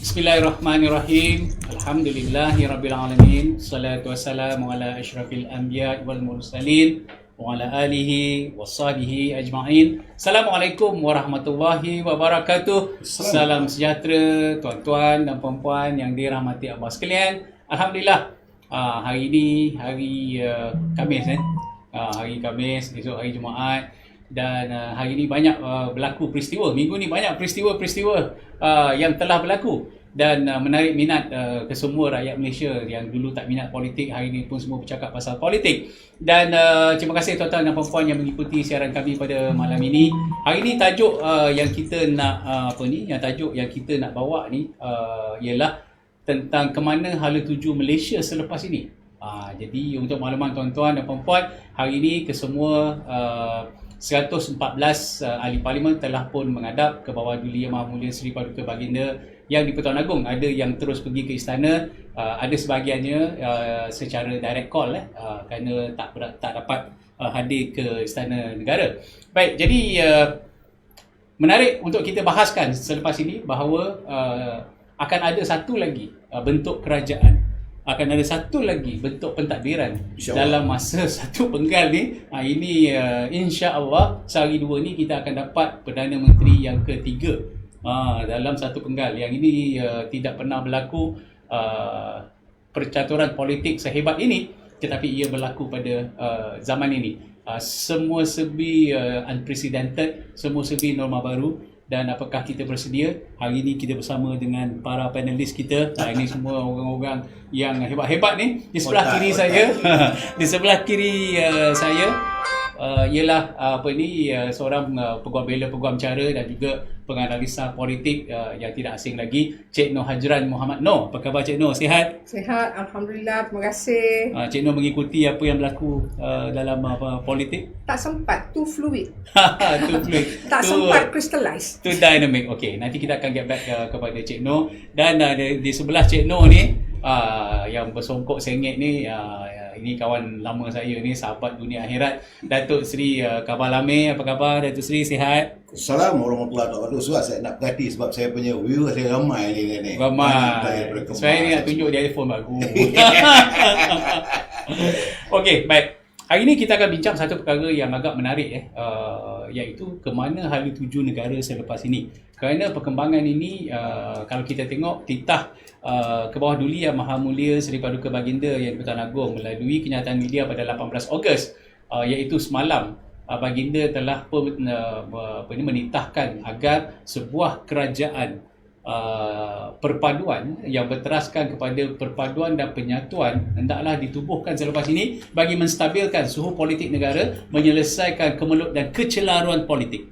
Bismillahirrahmanirrahim. Alhamdulillahirabbil Salatu wassalamu ala asyrafil anbiya wal mursalin wa ala alihi washabihi ajma'in. Assalamualaikum warahmatullahi wabarakatuh. Salam sejahtera tuan-tuan dan puan-puan yang dirahmati Allah sekalian. Alhamdulillah, hari ini hari Khamis, hari Khamis, esok hari Jumaat. Dan hari ini banyak berlaku peristiwa. Minggu ni banyak peristiwa-peristiwa yang telah berlaku dan menarik minat kesemua rakyat Malaysia yang dulu tak minat politik. Hari ini pun semua bercakap pasal politik. Dan terima kasih tuan-tuan dan puan-puan yang mengikuti siaran kami pada malam ini. Hari ini tajuk yang kita nak tajuk yang kita nak bawa ni ialah tentang ke mana hala tuju Malaysia selepas ini. Jadi untuk makluman tuan-tuan dan puan-puan, hari ini kesemua 114 ahli parlimen telah pun menghadap ke bawah Duli Yang Maha Mulia Seri Paduka Baginda yang di-Pertuan Agong. Ada yang terus pergi ke istana, ada sebahagiannya secara direct call kerana tak dapat hadir ke Istana Negara. Baik, jadi menarik untuk kita bahaskan selepas ini bahawa akan ada satu lagi bentuk kerajaan, akan ada satu lagi bentuk pentadbiran dalam masa satu penggal ni. Ini insya-Allah sehari dua ni kita akan dapat Perdana Menteri yang ketiga dalam satu penggal. Yang ini tidak pernah berlaku percaturan politik sehebat ini, tetapi ia berlaku pada zaman ini. Semua serbi unprecedented, semua serbi norma baru. Dan apakah kita bersedia? Hari ini kita bersama dengan para panelis kita. Ini semua orang-orang yang hebat-hebat ni. Di sebelah kiri saya, di sebelah kiri saya ialah seorang peguam bela, peguam cara dan juga penganalisa politik yang tidak asing lagi, Cik Noh Hajran Muhammad Noh. Apa khabar Cik Noh? Sihat? Sihat, alhamdulillah. Terima kasih. Cik Noh mengikuti apa yang berlaku dalam politik? Tak sempat, too fluid. Too fluid. Tak sempat crystallize. Too dynamic. Okey, nanti kita akan get back kepada Cik Noh. Dan di sebelah Cik Noh ni, yang bersongkok sengit ni, ini kawan lama saya ni, sahabat dunia akhirat, Datuk Seri Kamal Amir. Apa khabar Datuk Seri? Sihat? Assalamualaikum warahmatullahi wabarakatuh. Saya nak berhati sebab saya punya viewers saya ramai ni. Ramai. Saya ni nak tunjuk dia iPhone baru. Okey, baik. Hari ini kita akan bincang satu perkara yang agak menarik, iaitu ke mana hala tuju negara selepas ini. Kerana perkembangan ini, kalau kita tengok titah ke bawah Duli Yang Maha Mulia Seri Paduka Baginda yang di-Pertuan Agong melalui kenyataan media pada 18 Ogos, iaitu semalam, Baginda telah menitahkan agar sebuah kerajaan perpaduan yang berteraskan kepada perpaduan dan penyatuan hendaklah ditubuhkan selepas ini bagi menstabilkan suhu politik negara, menyelesaikan kemelut dan kecelaruan politik.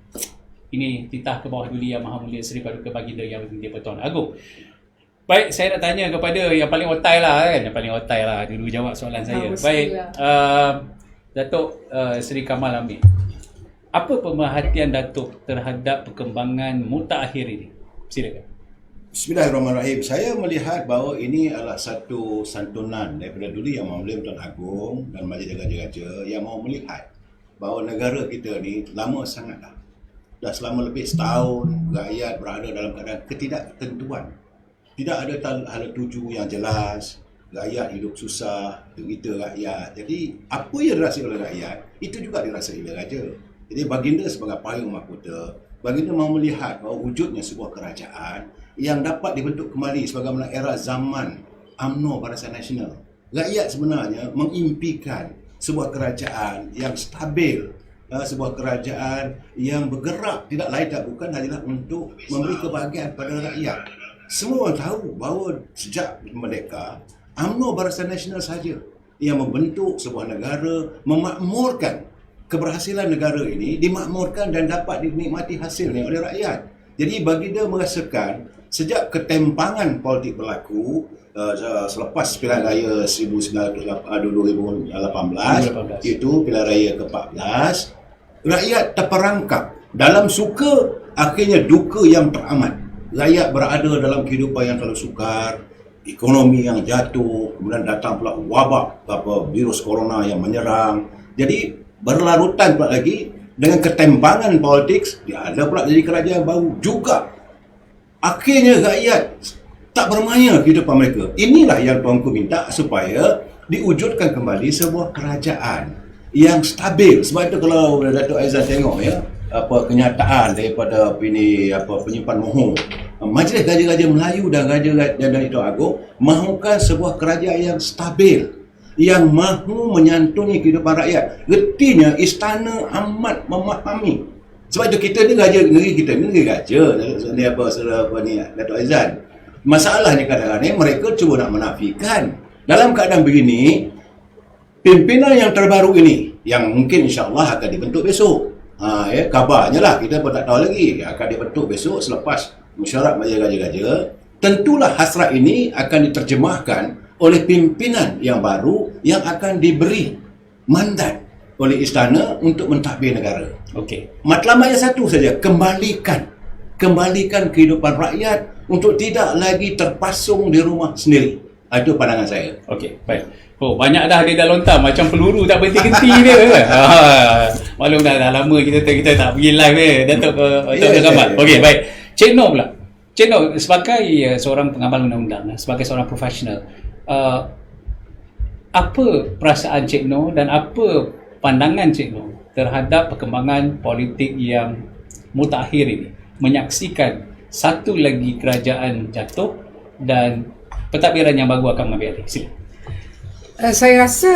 Ini titah ke bawah Duli Yang Maha Mulia Seri Paduka Baginda yang di-Pertuan Agong. Baik, saya nak tanya kepada yang paling otai lah kan, yang paling otai lah dulu jawab soalan saya. Baik, Datuk Seri Kamal Amir, apa pemerhatian Datuk terhadap perkembangan mutakhir ini? Silakan. Bismillahirrahmanirrahim. Saya melihat bahawa ini adalah satu santunan daripada Duli Yang Maha Mulia Pertuan Agong dan Majlis Raja-Raja yang mahu melihat bahawa negara kita ni lama sangat dah selama lebih setahun rakyat berada dalam keadaan ketidaktentuan. Tidak ada hala tuju yang jelas, rakyat hidup susah, derita rakyat. Jadi apa yang dirasai oleh rakyat, itu juga dirasai oleh raja. Jadi Baginda sebagai payung mahkota, Baginda mahu melihat bahawa wujudnya sebuah kerajaan yang dapat dibentuk kembali sebagaimana era zaman UMNO Barisan Nasional. Rakyat sebenarnya mengimpikan sebuah kerajaan yang stabil, sebuah kerajaan yang bergerak tidak lain tak bukan adalah untuk memberi kebahagiaan pada rakyat. Semua orang tahu bahawa sejak merdeka, UMNO Barisan Nasional saja yang membentuk sebuah negara, memakmurkan keberhasilan negara ini, dimakmurkan dan dapat dinikmati hasilnya oleh rakyat. Jadi Baginda merasakan sejak ketempangan politik berlaku selepas pilihan raya 2018, itu pilihan raya ke-14, rakyat terperangkap dalam suka, akhirnya duka yang teramat. Rakyat berada dalam kehidupan yang terlalu sukar, ekonomi yang jatuh, kemudian datang pula wabak virus corona yang menyerang. Jadi berlarutan pula lagi dengan ketempangan politik, dia ada pula jadi kerajaan baru juga. Akhirnya rakyat tak bermaya kehidupan mereka. Inilah yang Tuanku minta supaya diwujudkan kembali sebuah kerajaan yang stabil. Sebab itu kalau Datuk Aizan tengok ya, kenyataan daripada penyimpan mohon Majlis Gajah-Gajah Melayu dan Gajah-Gajah itu Agung mahukan sebuah kerajaan yang stabil, yang mahu menyantuni kehidupan rakyat. Gertinya istana amat memahami. Sebab itu kita ni negeri kita ni negeri gajah. Ni Datuk Aizan. Masalahnya kadang-kadang mereka cuba nak menafikan. Dalam keadaan begini, pimpinan yang terbaru ini yang mungkin insya-Allah akan dibentuk besok. Kabarnya lah, kita pun tak tahu lagi, akan dibentuk besok selepas mesyuarat Majlis Gajah-Gajah. Tentulah hasrat ini akan diterjemahkan oleh pimpinan yang baru yang akan diberi mandat oleh istana untuk mentadbir negara. Okey. Matlamatnya satu saja, kembalikan kehidupan rakyat untuk tidak lagi terpasung di rumah sendiri. Itu pandangan saya. Okey, baik. Oh, banyak dah dia dah lontar macam peluru tak berhenti-henti dia. Maklum dah lama kita tak pergi live Datuk Gamal. Okey, baik. Cik Noh pula. Cik Noh sebagai seorang pengamal undang-undang, sebagai seorang profesional, apa perasaan Cik Noh dan apa pandangan Cik Noh terhadap perkembangan politik yang mutakhir ini, menyaksikan satu lagi kerajaan jatuh dan pentadbiran yang baru akan mengambil alih? Sila. Saya rasa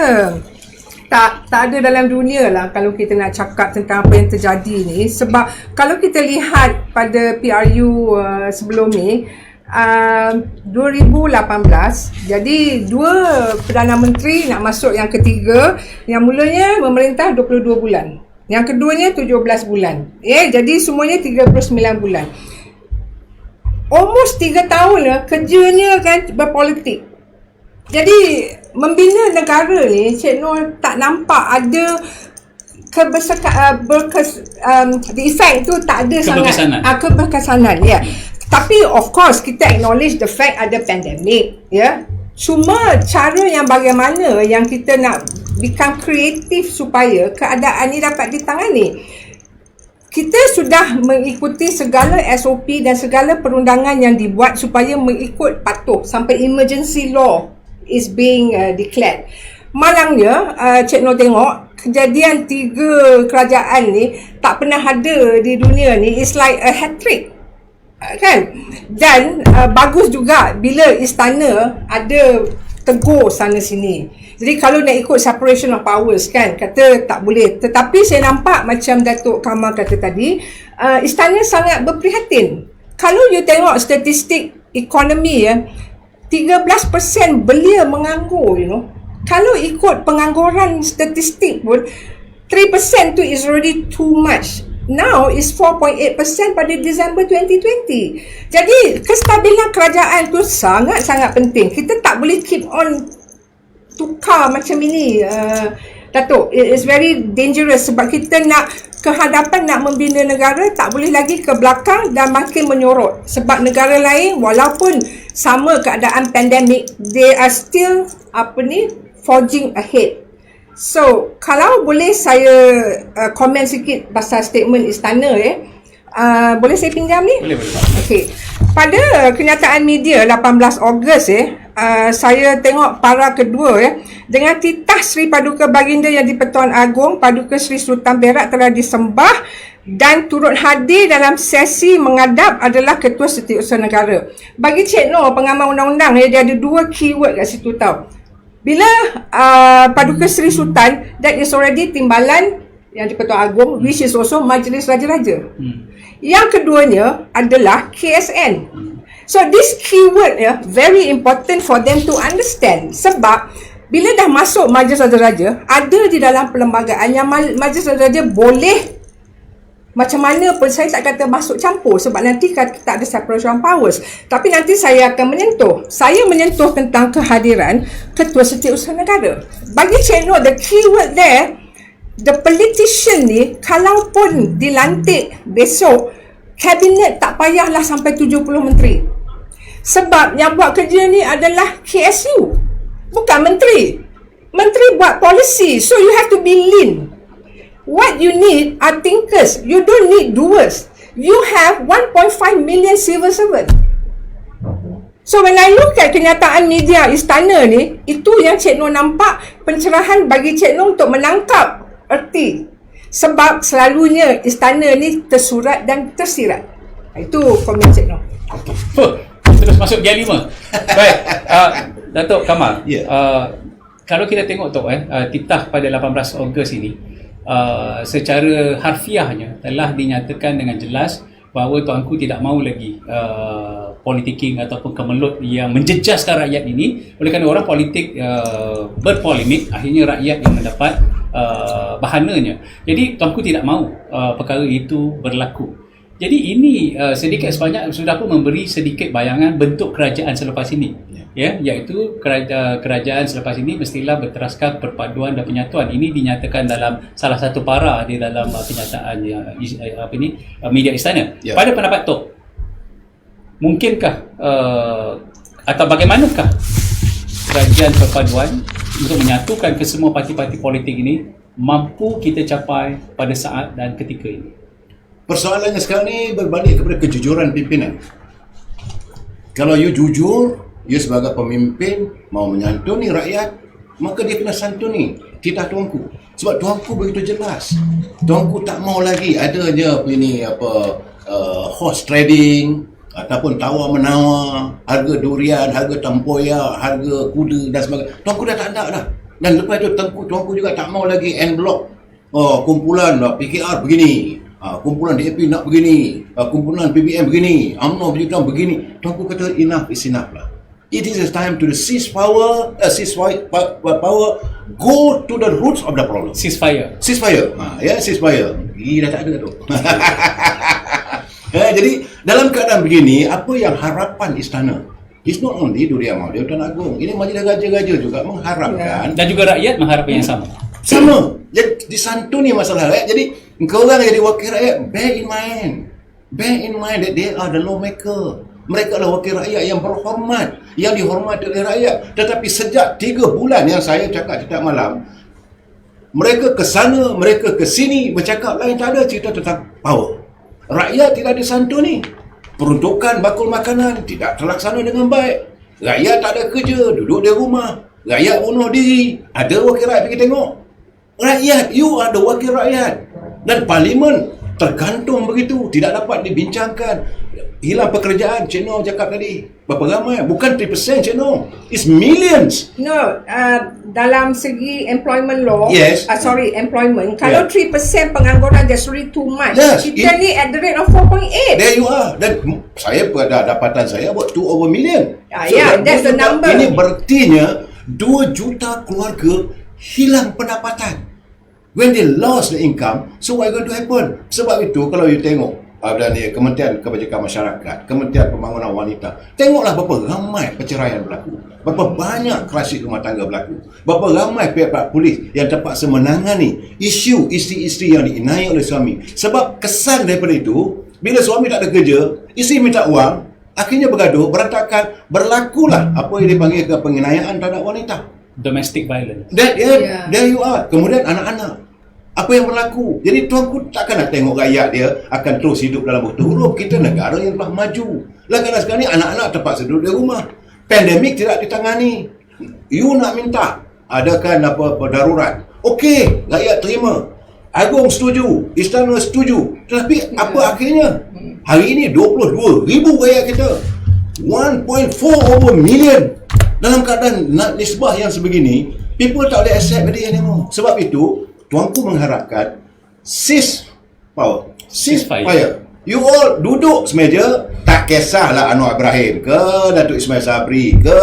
tak ada dalam dunia lah kalau kita nak cakap tentang apa yang terjadi ni. Sebab kalau kita lihat pada PRU sebelum ni, 2018, jadi dua Perdana Menteri nak masuk yang ketiga, yang mulanya memerintah 22 bulan, yang keduanya 17 bulan, jadi semuanya 39 bulan. Almost 3 tahun lah kerjanya kan berpolitik. Jadi membina negara ni, Cik Noh tak nampak ada the effect tu tak ada sangat. Keberkesanan, ya. Tapi of course kita acknowledge the fact ada pandemic, ya. Cuma cara yang bagaimana yang kita nak become kreatif supaya keadaan ni dapat ditangani. Kita sudah mengikuti segala SOP dan segala perundangan yang dibuat supaya mengikut patuh sampai emergency law is being declared. Malangnya, Cik Noh tengok kejadian 3 kerajaan ni tak pernah ada di dunia ni. It's like a hat-trick, kan? Dan bagus juga bila istana ada tegur sana sini. Jadi kalau nak ikut separation of powers kan, kata tak boleh. Tetapi saya nampak macam Datuk Kamal kata tadi, istana sangat berprihatin. Kalau you tengok statistik ekonomi, 13% belia menganggur, Kalau ikut pengangguran statistik pun, 3% tu is already too much. Now is 4.8% pada Disember 2020. Jadi kestabilan kerajaan tu sangat-sangat penting. Kita tak boleh keep on tukar macam ini, Datuk. It is very dangerous sebab kita nak kehadapan, nak membina negara, tak boleh lagi ke belakang dan makin menyorot. Sebab negara lain walaupun sama keadaan pandemik, they are still forging ahead. So, kalau boleh saya komen sikit pasal statement istana, boleh saya pinjam ni? Boleh. Okey. Pada kenyataan media 18 Ogos saya tengok para kedua dengan titah Sri Paduka Baginda Yang di-Pertuan Agong Paduka Sri Sultan Perak telah disembah dan turut hadir dalam sesi mengadap adalah Ketua Setiausaha Negara. Bagi Cik Noh, pengamal undang-undang, dia ada 2 keyword kat situ tau. Bila Paduka Sri Sultan, that is already Timbalan Yang di-Pertuan Agong, which is also Majlis Raja-Raja. Yang keduanya adalah KSN. So this keyword very important for them to understand. Sebab bila dah masuk Majlis Raja-Raja, ada di dalam perlembagaan yang Majlis Raja-Raja boleh macam mana pun, saya tak kata masuk campur sebab nanti tak ada separation powers. Tapi nanti saya akan menyentuh tentang kehadiran Ketua Setiausaha Negara. Bagi Cik Noh, the keyword there, the politician ni kalaupun dilantik besok, kabinet tak payahlah sampai 70 menteri. Sebab yang buat kerja ni adalah KSU, bukan menteri. Menteri buat policy, so you have to be lean. What you need are thinkers. You don't need doers. You have 1.5 million civil servants. So when I look at kenyataan media istana ni, itu yang Cik Noh nampak pencerahan bagi Cik Noh untuk menangkap erti. Sebab selalunya istana ni tersurat dan tersirat. Itu komen Cik Noh. Terus masuk Gen 5. Baik, Datuk Kamal. Ya. Kalau kita tengok tu titah pada 18 Ogos ini, secara harfiahnya telah dinyatakan dengan jelas bahawa tuanku tidak mahu lagi politiking ataupun kemelut yang menjejaskan rakyat ini. Oleh kerana orang politik berpolemik, akhirnya rakyat yang mendapat bahananya. Jadi tuanku tidak mahu perkara itu berlaku. Jadi ini sedikit sebanyak sudah pun memberi sedikit bayangan bentuk kerajaan selepas ini. Iaitu kerajaan selepas ini mestilah berteraskan perpaduan dan penyatuan. Ini dinyatakan dalam salah satu para di dalam kenyataan media istana. Pada pendapat Tok, mungkinkah atau bagaimanakah kerajaan perpaduan untuk menyatukan kesemua parti-parti politik ini mampu kita capai pada saat dan ketika ini? Persoalannya sekarang ni berbalik kepada kejujuran pimpinan. Kalau you jujur, you sebagai pemimpin mau menyantuni rakyat, maka dia kena santuni titah tuanku. Sebab tuanku begitu jelas. Tuanku tak mau lagi adanya horse trading ataupun tawar-menawar, harga durian, harga tempoyak, harga kuda dan sebagainya. Tuanku dah tak ada dah. Dan lepas itu tuanku juga tak mau lagi en bloc. Kumpulan PKR begini, kumpulan DAP nak begini, kumpulan PBM begini, UMNO begini. Tuanku kata enough is enough lah. It is a time to seize power, go to the roots of the problem. Ceasefire. Ceasefire. Ceasefire. Dah tak ada tu. Jadi dalam keadaan begini, apa yang harapan istana? It's not only Duri Amau, Tuan Agong. Ini majlis raja-raja juga mengharapkan. Dan juga rakyat mengharapkan yang sama. Sama. Jadi disantuni masalah rakyat. Jadi korang jadi wakil rakyat, bear in mind that they are the lawmaker. Mereka adalah wakil rakyat yang berhormat, yang dihormati oleh rakyat. Tetapi sejak 3 bulan yang saya cakap setiap malam, mereka ke sana, mereka ke sini, bercakap lain, tak ada cerita tentang power. Rakyat tidak disantuni. Peruntukan bakul makanan tidak terlaksana dengan baik. Rakyat tak ada kerja, duduk di rumah. Rakyat bunuh diri. Ada wakil rakyat pergi tengok. Rakyat, you ada wakil rakyat. Dan parlimen tergantung begitu, tidak dapat dibincangkan. Hilang pekerjaan, Cik Noh cakap tadi. Berapa ramai? Bukan 3%, Cik Noh. It's millions. No, dalam segi employment law, Yes. Employment, kalau 3% pengangguran, that's really too much. Yes, Kita ni at the rate of 4.8. There you are. Dan saya pada dapatan saya about 2 over million. That's the number. Ini berartinya 2 juta keluarga hilang pendapatan. When they lost the income, so what going to happen? Sebab itu kalau you tengok dan Kementerian Kebajikan Masyarakat, Kementerian Pembangunan Wanita, tengoklah berapa ramai perceraian berlaku, berapa banyak krisis rumah tangga berlaku, berapa ramai pihak polis yang terpaksa menangani isu isteri-isteri yang diinai oleh suami. Sebab kesan daripada itu, bila suami tak ada kerja, isteri minta wang, akhirnya bergaduh, berantakan, berlakulah apa yang dipanggil penganiayaan terhadap wanita. Domestic violence. There you are. Kemudian anak-anak, apa yang berlaku? Jadi tuanku takkan nak tengok rakyat dia akan terus hidup dalam buta huruf. Kita negara yang telah maju. Kadang sekarang ni anak-anak terpaksa duduk di rumah. Pandemik tidak ditangani. You nak minta adakan apa darurat. Okey, rakyat terima. Agong setuju, istana setuju. Tetapi apa akhirnya? Hari ini 22,000 rakyat kita. 1.4 over million. Dalam keadaan nisbah yang sebegini, people tak boleh accept dia anymore. Sebab itu, tuanku mengharapkan ceasefire. You all duduk semeja, tak kisahlah Anwar Ibrahim ke, Datuk Ismail Sabri ke,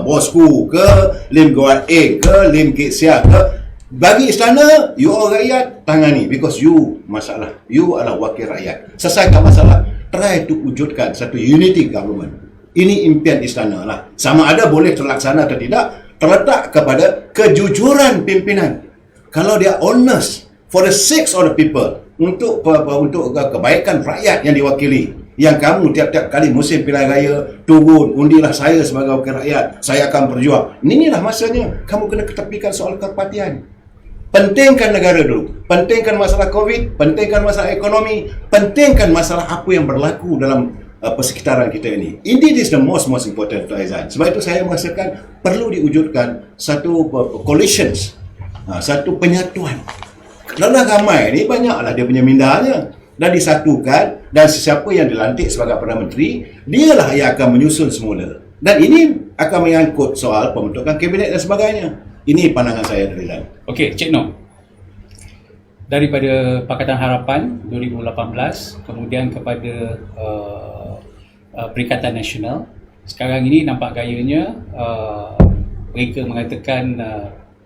Bosku ke, Lim Guat Eng ke, Lim Kit Siak ke. Bagi istana, you all rakyat tangani because you masalah. You adalah wakil rakyat. Selesaikan masalah. Try to wujudkan satu unity government. Ini impian istana lah. Sama ada boleh terlaksana atau tidak, terletak kepada kejujuran pimpinan. Kalau dia honest for the sake of the people, untuk kebaikan rakyat yang diwakili, yang kamu tiap-tiap kali musim pilihan raya turun, undilah saya sebagai wakil rakyat, saya akan berjuang. Inilah masanya kamu kena ketepikan soal kepartian. Pentingkan negara dulu, pentingkan masalah COVID, pentingkan masalah ekonomi, pentingkan masalah apa yang berlaku dalam persekitaran kita ini. Indeed is the most important to Aizan. Sebab itu saya merasakan perlu diwujudkan satu coalitions, satu penyatuan. Lelah ramai ni banyaklah dia punya mindanya dan disatukan, dan sesiapa yang dilantik sebagai Perdana Menteri, dialah yang akan menyusun semula. Dan ini akan menyangkut soal pembentukan kabinet dan sebagainya. Ini pandangan saya dari Zan. Okey, Cik Noh. Daripada Pakatan Harapan 2018 kemudian kepada Perikatan Nasional, sekarang ini nampak gayanya mereka mengatakan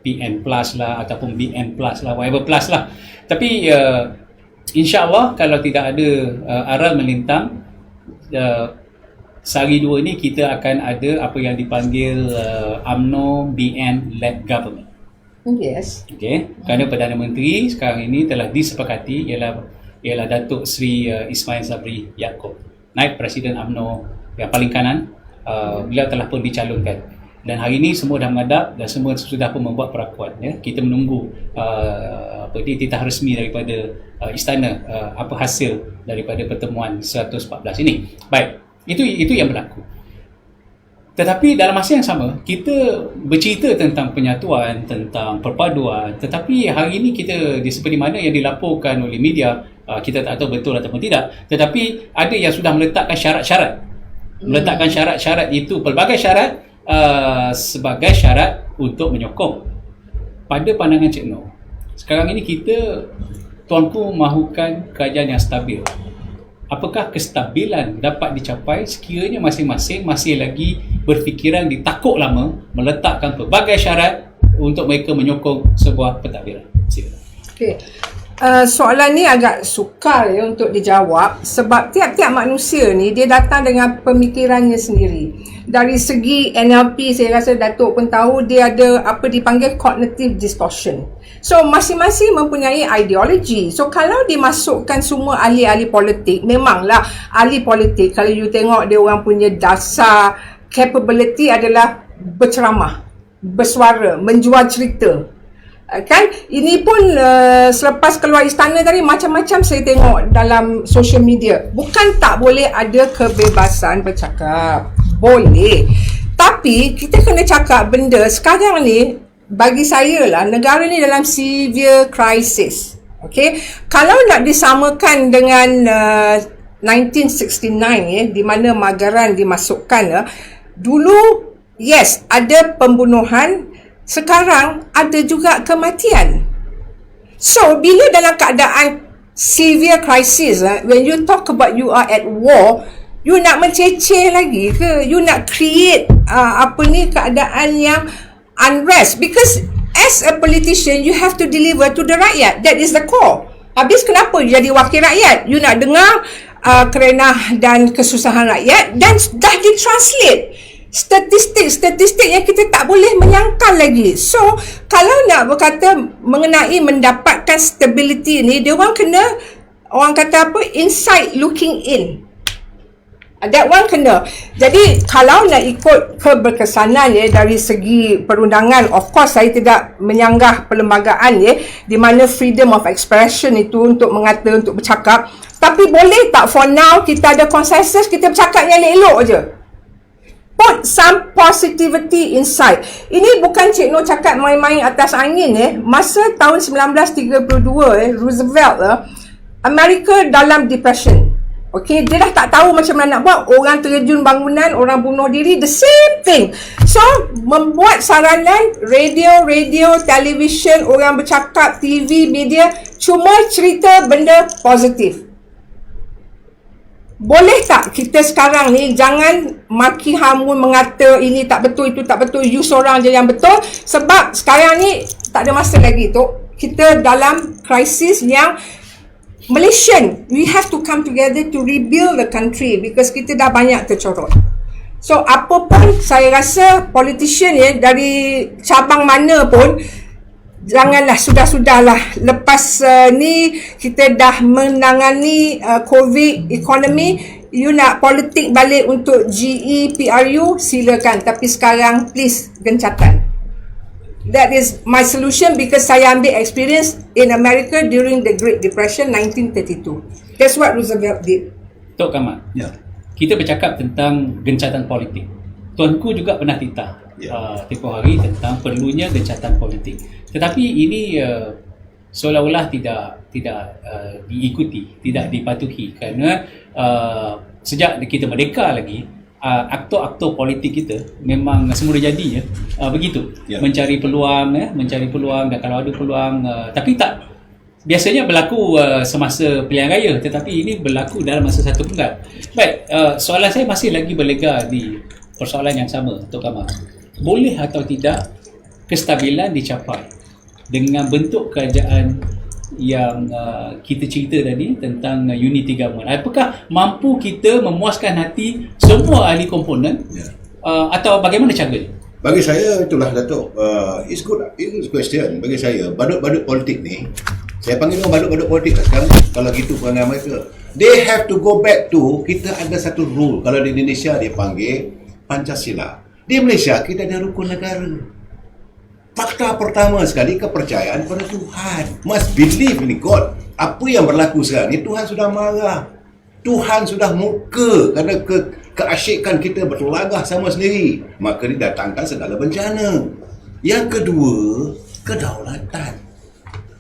PN plus lah ataupun BN plus lah, whatever plus lah. Tapi insya-Allah kalau tidak ada aral melintang, sehari dua ni kita akan ada apa yang dipanggil UMNO BN led government. Yes. Okey, kerana Perdana Menteri sekarang ini telah disepakati ialah Datuk Seri Ismail Sabri Yaakob, naib Presiden UMNO yang paling kanan. Beliau telah pun dicalonkan. Dan hari ini semua dah menghadap dan semua sudah pun membuat perakuan, ya. Kita menunggu titah resmi daripada istana apa hasil daripada pertemuan 114 ini. Baik, itu yang berlaku. Tetapi dalam masa yang sama kita bercerita tentang penyatuan, tentang perpaduan, tetapi hari ini kita seperti mana yang dilaporkan oleh media, kita tak tahu betul ataupun tidak, tetapi ada yang sudah meletakkan syarat-syarat. Meletakkan syarat-syarat itu, pelbagai syarat sebagai syarat untuk menyokong. Pada pandangan Cik Noh, sekarang ini kita tuanku mahukan kerajaan yang stabil. Apakah kestabilan dapat dicapai sekiranya masing-masing masih lagi berfikiran ditakuk lama meletakkan pelbagai syarat untuk mereka menyokong sebuah pentadbiran? Okey. Soalan ni agak sukar ya untuk dijawab sebab tiap-tiap manusia ni dia datang dengan pemikirannya sendiri. Dari segi NLP saya rasa Datuk pun tahu dia ada apa dipanggil cognitive distortion. So masing-masing mempunyai ideologi. So kalau dimasukkan semua ahli-ahli politik, memanglah ahli politik kalau you tengok dia orang punya dasar capability adalah berceramah, bersuara, menjual cerita. Kan ini pun selepas keluar istana tadi macam-macam saya tengok dalam social media. Bukan tak boleh ada kebebasan bercakap, boleh, tapi kita kena cakap benda sekarang ni bagi saya lah, negara ni dalam severe crisis. Okay, kalau nak disamakan dengan 1969 di mana Magaran dimasukkan, dulu yes ada pembunuhan, sekarang ada juga kematian. So, bila dalam keadaan severe crisis, when you talk about you are at war, you nak menceceh lagi ke? You nak create keadaan yang unrest? Because as a politician, you have to deliver to the rakyat. That is the core. Habis kenapa you jadi wakil rakyat? You nak dengar kerenah dan kesusahan rakyat dan dah ditranslate. Statistik yang kita tak boleh menyangkal lagi. So, kalau nak berkata mengenai mendapatkan stability ni, dia orang kena, orang kata apa, inside looking in. That one kena. Jadi, kalau nak ikut keberkesanan dari segi perundangan, of course saya tidak menyanggah perlembagaan di mana freedom of expression itu untuk mengata, untuk bercakap. Tapi boleh tak for now kita ada consensus, kita bercakap yang elok-elok je. Put some positivity inside. Ini bukan Cik Noh cakap main-main atas angin. Masa tahun 1932 Roosevelt Amerika dalam depression. Okay, dia dah tak tahu macam mana nak buat. Orang terjun bangunan, orang bunuh diri, the same thing. So, membuat saranan radio, television, orang bercakap, TV, media, cuma cerita benda positif. Boleh tak kita sekarang ni jangan maki hamun mengata ini tak betul, itu tak betul, you seorang je yang betul, sebab sekarang ni tak ada masa lagi tu. Kita dalam krisis yang Malaysian, we have to come together to rebuild the country because kita dah banyak tercorot. So apa pun saya rasa politician dari cabang mana pun, janganlah, sudah-sudahlah. Lepas ni kita dah menangani COVID, ekonomi, you nak politik balik untuk GE, PRU, silakan. Tapi sekarang please gencatan. That is my solution because saya ambil experience in America during the Great Depression 1932. That's what Roosevelt did. Tok Kamal. Ya. kita bercakap tentang gencatan politik. Tuanku juga pernah titah tempoh hari tentang perlunya gencatan politik. Tetapi ini seolah-olah tidak diikuti, tidak dipatuhi kerana sejak kita merdeka lagi aktor-aktor politik kita memang semula jadi begitu, mencari peluang dan kalau ada peluang tapi tak biasanya berlaku semasa pilihan raya, tetapi ini berlaku dalam masa satu penggat. Baik, soalan saya masih lagi berlega di persoalan yang sama, Tok Kamal. Boleh atau tidak kestabilan dicapai dengan bentuk kerajaan yang kita cerita tadi tentang unity government? Apakah mampu kita memuaskan hati semua ahli komponen atau bagaimana caranya? Bagi saya itulah Datuk, it's good question. Bagi saya badut-badut politik ni, saya panggil orang badut-badut politik lah sekarang. Kalau gitu perangai mereka, they have to go back to, kita ada satu rule. Kalau di Indonesia dia panggil Pancasila, di Malaysia kita ada rukun negara. Fakta pertama sekali, kepercayaan pada Tuhan. Must believe in God. Apa yang berlaku sekarang ni, Tuhan sudah marah, Tuhan sudah murka kerana keasyikan kita bertelagah sama sendiri, maka didatangkan segala bencana. Yang kedua, kedaulatan,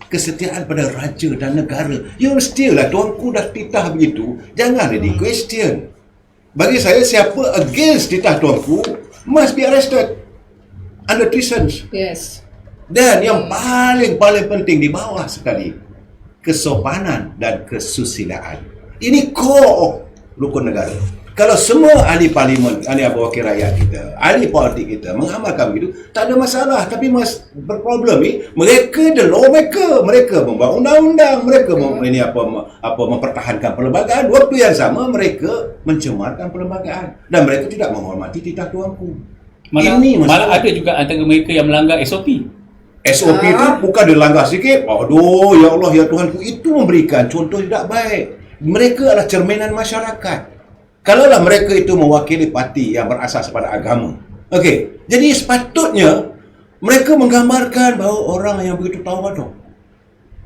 kesetiaan pada raja dan negara. You still lah, tuanku dah titah begitu, jangan di question. Bagi saya, siapa against titah tuanku must be arrested under treason. Yes. Dan yang paling penting di bawah sekali, kesopanan dan kesusilaan. Ini core rukun negara. Kalau semua ahli parlimen, ahli wakil rakyat kita, ahli politik kita mengamalkan begitu, tak ada masalah. Tapi berproblem ni, mereka the lawmaker, mereka membuat undang-undang, mereka mempertahankan perlembagaan. Waktu yang sama mereka mencemarkan perlembagaan dan mereka tidak menghormati titah tuanku. Malah ada juga antara mereka yang melanggar SOP. SOP itu bukan dilanggar sikit, aduh ya Allah ya Tuhanku, itu memberikan contoh tidak baik. Mereka adalah cerminan masyarakat. Kalaulah mereka itu mewakili parti yang berasas pada agama. Okey, jadi sepatutnya mereka menggambarkan bahawa orang yang begitu tawadu.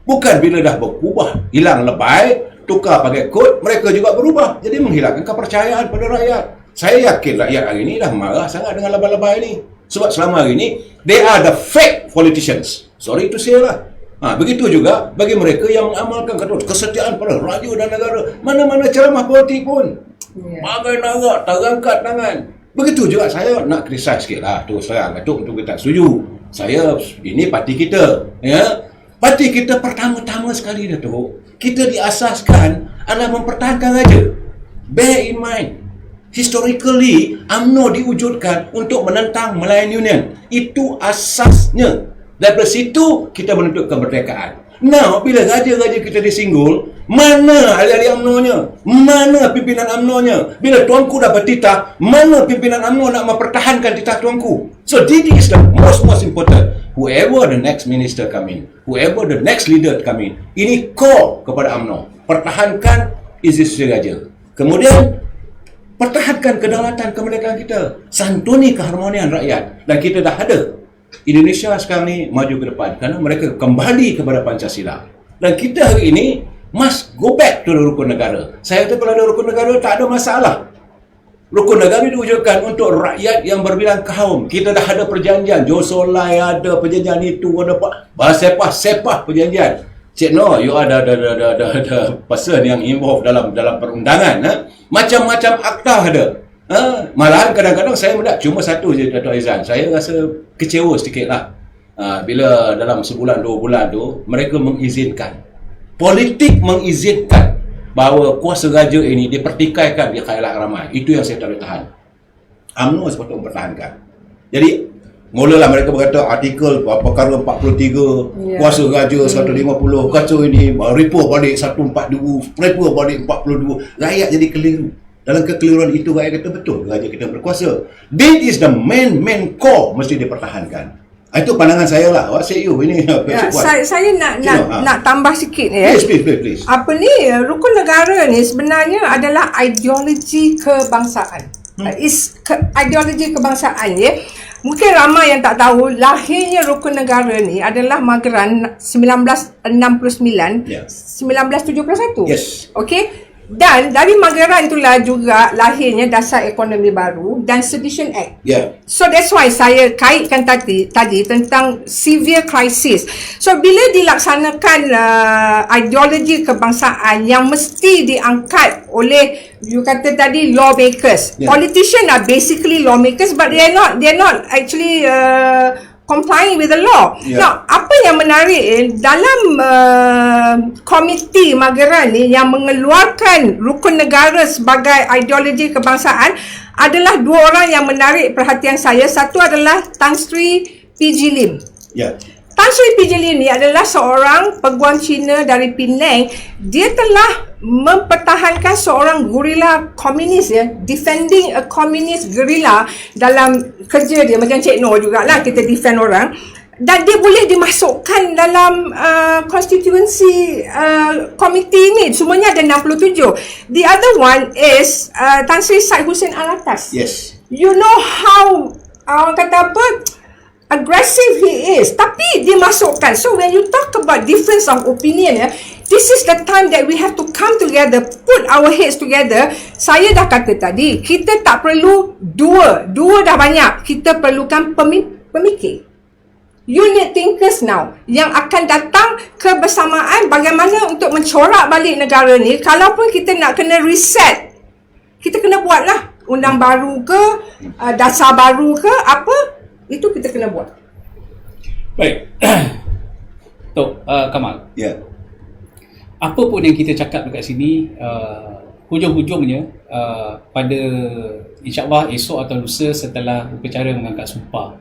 Bukan bila dah berubah, hilang lebay, tukar pakai kod, mereka juga berubah. Jadi menghilangkan kepercayaan pada rakyat. Saya yakin rakyat hari ini dah marah sangat dengan lebay-lebay ini. Sebab selama hari ini, they are the fake politicians. Sorry to say lah. Begitu juga bagi mereka yang mengamalkan kesetiaan pada raja dan negara. Mana-mana ceramah politik pun, bagai narak, terangkat tangan. Begitu juga saya nak criticize sikit lah. Terus terang, Datuk kita tak setuju. Saya, ini parti kita. Ya, parti kita pertama-tama sekali, Datuk, kita diasaskan adalah mempertahankan raja. Bear in mind, historically, UMNO diwujudkan untuk menentang Malayan Union. Itu asasnya. Daripada situ kita menuntut kemerdekaan. Now, bila raja-raja kita disinggul, mana ahli-ahli UMNO-nya? Mana pimpinan UMNO-nya? Bila tuanku dah bertitah, mana pimpinan UMNO nak mempertahankan titah tuanku? So, this is the most important. Whoever the next minister come in, whoever the next leader come in, ini core kepada UMNO. Pertahankan institusi raja. Kemudian, pertahankan kedaulatan kemerdekaan kita. Santuni keharmonian rakyat. Dan kita dah ada. Indonesia sekarang ni maju ke depan kerana mereka kembali kepada Pancasila. Dan kita hari ini must go back to rukun negara. Saya kata kalau ada rukun negara tak ada masalah. Rukun negara diwujudkan untuk rakyat yang berbilang kaum. Kita dah ada perjanjian. Josolai ada perjanjian itu, ada sepah perjanjian. Cik No, you ada person yang involved dalam perundangan. Macam-macam akta ada. Malahan kadang-kadang saya mendak cuma satu je, Datuk Aizan. Saya rasa kecewa sedikit lah bila dalam sebulan 2 bulan tu mereka mengizinkan, politik mengizinkan bahawa kuasa raja ini dipertikaikan di khayal ramai. Itu yang saya tak boleh tahan. UMNO sepatutnya mempertahankan. Jadi mulalah mereka berkata artikel perkara 43, kuasa raja 150, kata ini report balik 142, report balik 42. Rakyat jadi keliru. Dalam kekeliruan itu rakyat kata betul raja kita berkuasa. This is the main core mesti dipertahankan. Itu pandangan saya lah. What say you? Ini saya nak tambah sikit ya. Please. Apa ni, rukun negara ni sebenarnya adalah ideologi kebangsaan. Ideologi kebangsaan ya. Mungkin ramai yang tak tahu lahirnya rukun negara ni adalah Mageran 1969, 1971. Yes. Okey. Dan dari Mageran itulah juga lahirnya Dasar Ekonomi Baru dan Sedition Act. Ya. So that's why saya kaitkan tadi tentang severe crisis. So bila dilaksanakan ideologi kebangsaan yang mesti diangkat oleh, you kata tadi, lawmakers. Yeah. Politicians are basically lawmakers, but they're not actually complying with the law. Yeah. Now, apa yang menarik dalam komiti Mageran ni yang mengeluarkan rukun negara sebagai ideologi kebangsaan adalah dua orang yang menarik perhatian saya. Satu adalah Tan Sri PG Lim. Ya. Tan Sri PG Lim ni adalah seorang peguam Cina dari Penang. Dia telah mempertahankan seorang guerrilla komunis, ya, defending a communist guerrilla dalam kerja dia. Macam Cik Noh jugalah, kita defend orang. Dan dia boleh dimasukkan dalam constituency komiti ni. Semuanya ada 67. The other one is Tan Sri Syed Hussein Alatas. Yes. You know how orang kata apa, aggressive he is, tapi dimasukkan. So when you talk about difference of opinion, this is the time that we have to come together, put our heads together. Saya dah kata tadi, kita tak perlu dua dah banyak. Kita perlukan pemikir, unit thinkers now yang akan datang kebersamaan bagaimana untuk mencorak balik negara ni. Kalaupun kita nak kena reset, kita kena buatlah undang baru ke, dasar baru ke, apa, itu kita kena buat. Baik. Tok Kamal. Ya. Apa pun yang kita cakap dekat sini, hujung-hujungnya pada insya-Allah esok atau lusa setelah upacara mengangkat sumpah,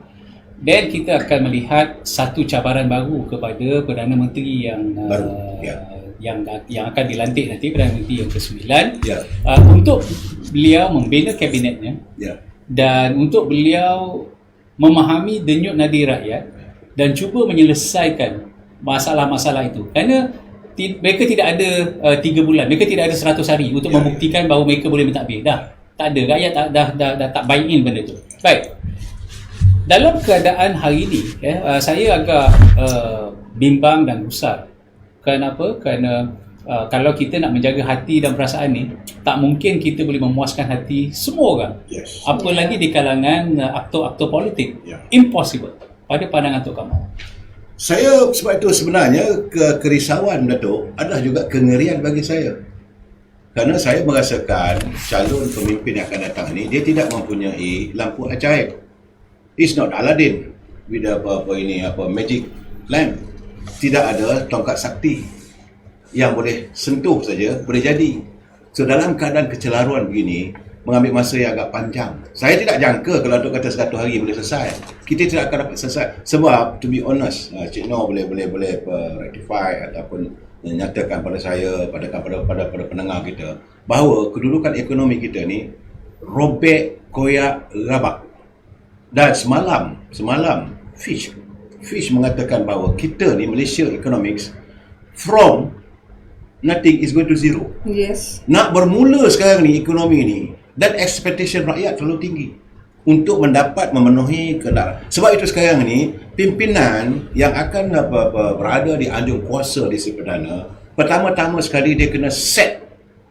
dan kita akan melihat satu cabaran baru kepada Perdana Menteri yang Baru, ya. yang akan dilantik nanti, Perdana Menteri yang ke-9, Ya. Untuk beliau membina kabinetnya, Ya. dan untuk beliau memahami denyut nadi rakyat dan cuba menyelesaikan masalah-masalah itu. Kerana mereka tidak ada 3 bulan, mereka tidak ada 100 hari untuk membuktikan bahawa mereka boleh mentadbir. Dah tak ada, rakyat dah tak buy in benda itu. Baik. Dalam keadaan hari ini, saya agak bimbang dan gusar. Kenapa? Kerana kalau kita nak menjaga hati dan perasaan ni, tak mungkin kita boleh memuaskan hati semua orang. Yes. Apa lagi di kalangan aktor-aktor politik. Ya. Impossible pada pandangan Tok Kamal. Saya sebab itu sebenarnya kerisauan, Datuk, adalah juga kengerian bagi saya. Kerana saya merasakan calon pemimpin yang akan datang ni, dia tidak mempunyai lampu ajaib. It's not Aladdin with apa magic lamp. Tidak ada tongkat sakti yang boleh sentuh saja boleh jadi. So dalam keadaan kecelaruan begini, mengambil masa yang agak panjang. Saya tidak jangka kalau Datuk kata 100 hari boleh selesai. Kita tidak akan dapat selesai. Sebab to be honest, Cik Noh boleh rectify ataupun menyatakan pada saya, pada pendengar kita, bahawa kedudukan ekonomi kita ni robek, koyak, rabak. Dan semalam Fish mengatakan bahawa kita ni, Malaysia Economics, from nothing is going to zero. Yes. Nak bermula sekarang ni ekonomi ni, dan expectation rakyat terlalu tinggi untuk memenuhi kehendak. Sebab itu sekarang ni pimpinan yang akan berada di anjung kuasa di Sri Perdana, pertama-tama sekali dia kena set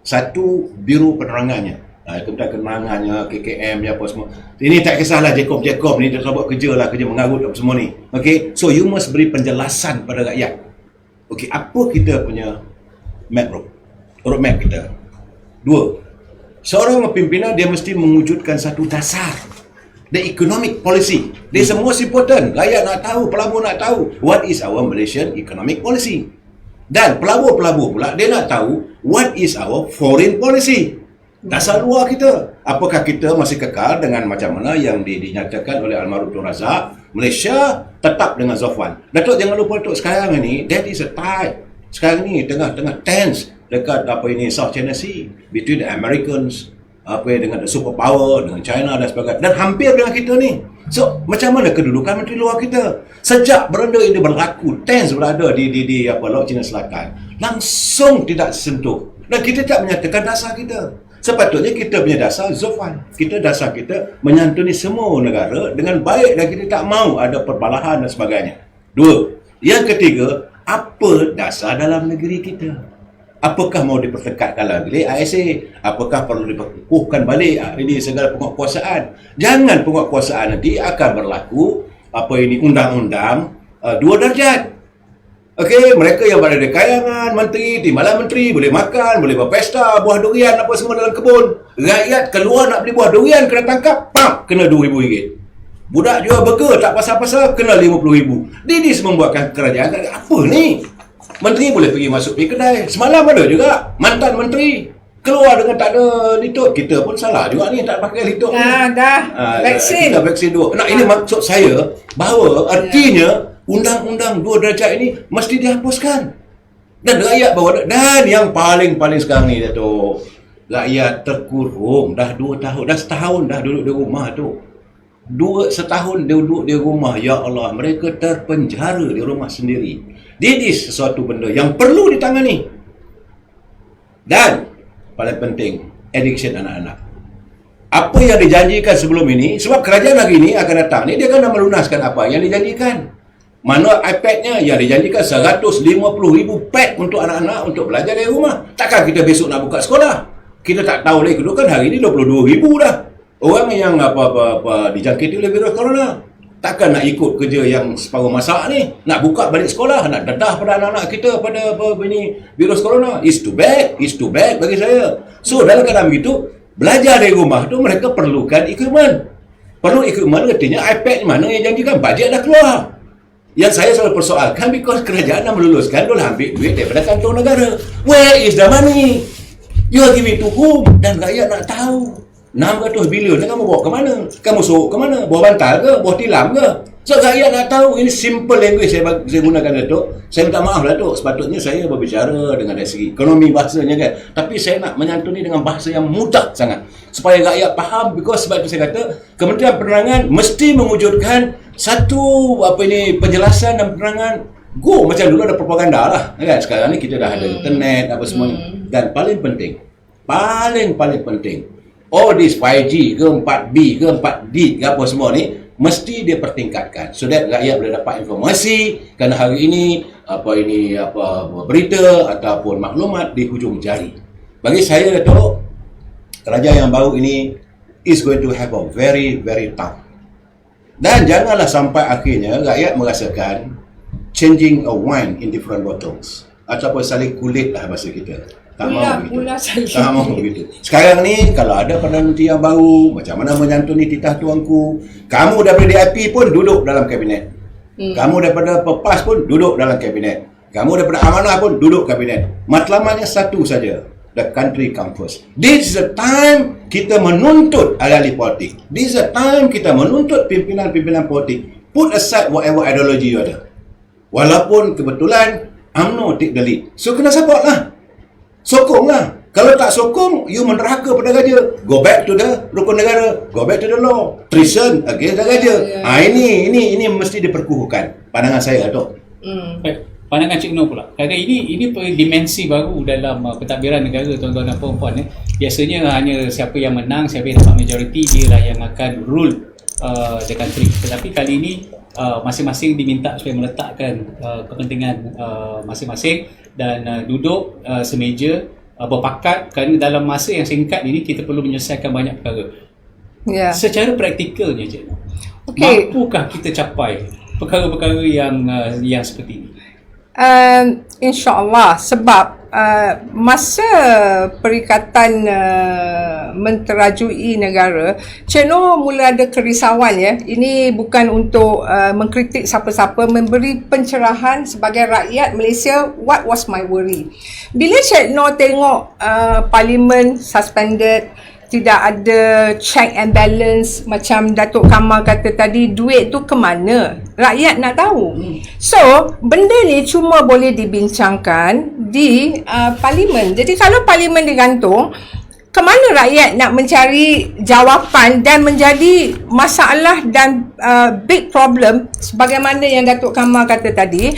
satu biro penerangannya. Kemudian kemenangannya, KKM ni apa semua. Ini tak kisahlah Jacob ni dia buat kerja mengarut apa semua ni. Okay, so you must beri penjelasan pada rakyat. Okay, apa kita punya roadmap kita? 2, seorang pimpinan dia mesti mewujudkan satu dasar, the economic policy. Dia most important. Rakyat nak tahu, pelabur nak tahu what is our Malaysian economic policy. Dan pelabur pula dia nak tahu what is our foreign policy. Dasar luar kita. Apakah kita masih kekal dengan macam mana yang dinyatakan oleh almarhum Tun Razak, Malaysia tetap dengan Zafwan. Datuk jangan lupa Datuk, sekarang ni that is a tide. Sekarang ni tengah tense dekat South China Sea between the Americans, dengan the superpower, dengan China dan sebagainya, dan hampir dengan kita ni. So macam mana kedudukan menteri luar kita? Sejak benda ini berlaku, tense berada di Laut Cina Selatan, langsung tidak sentuh, dan kita tak menyatakan dasar kita. Sepatutnya kita punya dasar Zafwan. Dasar kita menyantuni semua negara dengan baik, dan kita tak mau ada perbalahan dan sebagainya. 2. Yang ketiga, apa dasar dalam negeri kita? Apakah mau dipertekatkan lagi ISA? Apakah perlu diperkukuhkan balik ini segala penguatkuasaan? Jangan penguatkuasaan nanti akan berlaku undang-undang 2 darjat. Okey, mereka yang berada di kayangan menteri, timbalan menteri boleh makan, boleh berpesta, buah durian apa semua dalam kebun. Rakyat keluar nak beli buah durian kena tangkap, pam, kena RM2,000. Budak jual burger tak pasal-pasal kena RM50,000. Didis membuatkan kerajaan apa ni? Menteri boleh pergi masuk pergi kedai. Semalam ada juga mantan menteri keluar dengan tak ada lituk. Kita pun salah juga ni tak pakai lituk. Vaksin. Kita vaksin 2. Nah, ini maksud saya bahawa artinya undang-undang 2 darjat ini mesti dihapuskan. Dan rakyat bawa, dan yang paling sekarang ni Dato', rakyat terkurung dah 2 tahun, dah setahun dah duduk di rumah tu. Setahun dia duduk di rumah, ya Allah, mereka terpenjara di rumah sendiri. Ini sesuatu benda yang perlu ditangani. Dan paling penting, addiction anak-anak. Apa yang dijanjikan sebelum ini, sebab kerajaan hari ini akan datang ni, dia akan melunaskan apa yang dijanjikan. Mana iPad-nya yang dijanjikan 150,000 pad untuk anak-anak untuk belajar dari rumah. Takkan kita besok nak buka sekolah? Kita tak tahu lagi, kan hari ini 22,000 dah orang yang dijangkiti oleh virus corona. Takkan nak ikut kerja yang separuh masak ni, nak buka balik sekolah, nak dedah pada anak-anak kita pada ini virus corona. It's too bad bagi saya. So dalam keadaan begitu, belajar dari rumah tu mereka perlukan equipment. Perlu equipment, artinya iPad mana yang janjikan, bajet dah keluar. Yang saya selalu persoalkan, because kerajaan dah meluluskan, dia ambil duit daripada kantong negara. Where is the money? You are giving to whom? Dan rakyat nak tahu. 600 bilion ni kamu bawa ke mana? Kamu suruh ke mana? Bawa bantal ke? Bawa tilam ke? So rakyat nak tahu. Ini simple language saya gunakan, Datuk. Saya minta maaf, Datuk. Sepatutnya saya berbicara dengan dari segi ekonomi bahasanya kan. Tapi saya nak menyantuni dengan bahasa yang mudah sangat. Supaya rakyat faham. Because sebab itu saya kata, Kementerian Penerangan mesti mewujudkan satu penjelasan dan penerangan. Go macam dulu ada propaganda lah. Kan? Sekarang ni kita dah ada internet apa semuanya. Dan paling penting, paling penting, this 5G ke 4B ke 4D ke apa semua ni mesti dia pertingkatkan so that rakyat boleh dapat informasi kerana hari ini berita ataupun maklumat di hujung jari. Bagi saya, Datuk, kerajaan yang baru ini is going to have a very tough. Dan janganlah sampai akhirnya rakyat merasakan changing a wine in different bottles ataupun saling kulit lah bahasa kita. Tak mahu begitu. Sekarang ni kalau ada Perdana Menteri yang baru, macam mana menyantuni titah tuanku. Kamu daripada DIP pun duduk dalam kabinet. Kamu daripada PEPAS pun duduk dalam kabinet. Kamu daripada Amanah pun duduk kabinet. Matlamatnya satu saja, the country comes first. This is the time kita menuntut ahli politik. This is the time kita menuntut pimpinan-pimpinan politik. Put aside whatever ideology you ada. Walaupun kebetulan UMNO take the lead. So kena support lah. Sokonglah. Kalau tak sokong, you menerhaka pada raja. Go back to the rukun negara. Go back to the law. Treason against the raja. Ini mesti diperkukuhkan. Pandangan saya, Datuk. Baik. Pandangan Cik Noh pula. Kerana ini dimensi baru dalam pentadbiran negara, tuan-tuan dan puan-puan. Biasanya hanya siapa yang menang, siapa yang dapat majoriti, dia lah yang akan rule the country. Tetapi kali ini masing-masing diminta supaya meletakkan kepentingan masing-masing dan duduk semeja berpakat kerana dalam masa yang singkat ini kita perlu menyelesaikan banyak perkara. Secara praktikalnya, Cik Noh, mampukah kita capai perkara-perkara yang seperti ini? InsyaAllah, sebab masa Perikatan menterajui negara, Cik Noh mula ada kerisauan ya. Ini bukan untuk mengkritik siapa-siapa, memberi pencerahan sebagai rakyat Malaysia. What was my worry? Bila Cik Noh tengok Parlimen suspended, tidak ada check and balance, macam Datuk Kamal kata tadi, duit tu ke mana? Rakyat nak tahu. So, benda ni cuma boleh dibincangkan di Parlimen. Jadi kalau Parlimen digantung, ke mana rakyat nak mencari jawapan dan menjadi masalah dan big problem sebagaimana yang Datuk Kamal kata tadi,